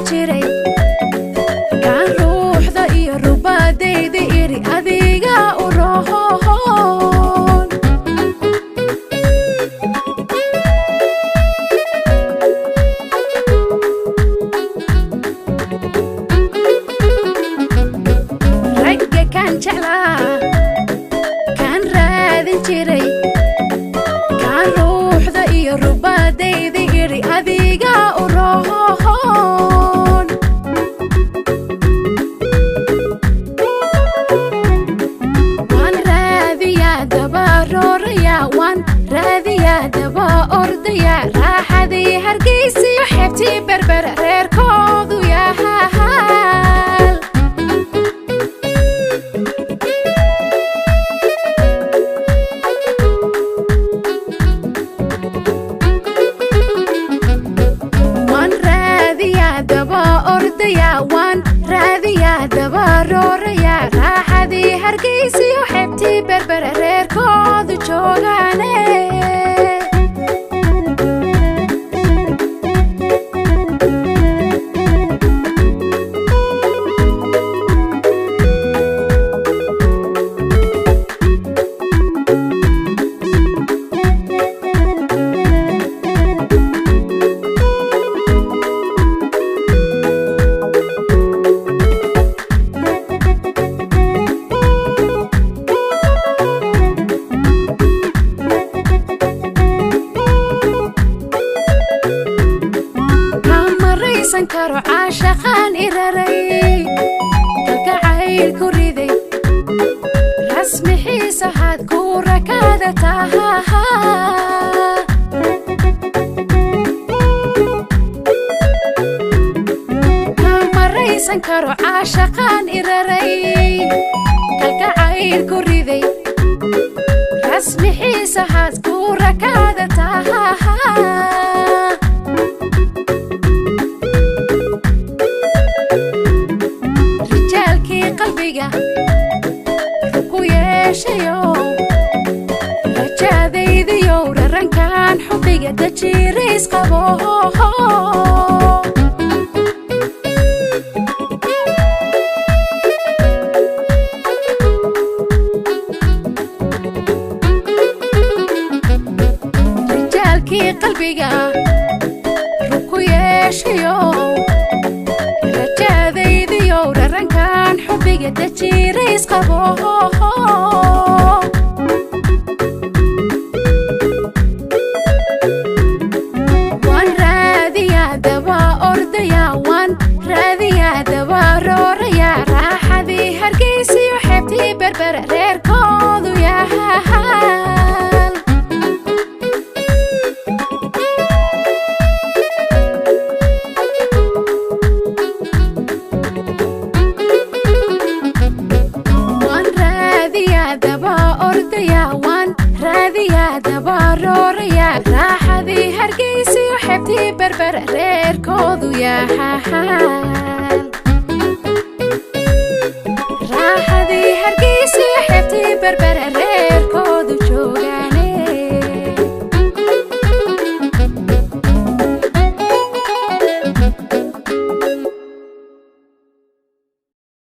jiray kaan ruuxda iyo rubaadayda iri adiga u roon ragga kaan jeclaa kaan raadin jiray kaan ruuxda iyo rubaadayda iri adiga u roon waan raadiyaa daba rooraya waan raadiyaa daba ordaya raaxadii hargeysiyo xeebtii berbera reerkoodu yahaal waan raadiyaa daba ordaya waan raadiyaa daba rooraya raaxadii hargeysiyo xeebtii berbera reerkoodu joogaane karo caashaqaan iraray kalgacayl ku riday rasmi xiisa had ku rakaada taha kamaraysan karo caashaqaan iraray kalgacayl ku riday rasmi xiisa had ku rakaada taha ku yeeshayo rajadaydiyo rarankan xubbiga dajiirays qabo rijaalkii qalbiga ku yeeshayo rajadaydiyo rarankan xubbiga dajiirays qabo waan raadiyaa daba ordaya waan raadiyaa daba rooraya raaxadii hargeysiyo xeebtii berbera reerkoodu yahaal daba ordaya waan raadiyaa daba rooraya raaxadii hargeysiyo xeebtii berbera reerkoodu yahaal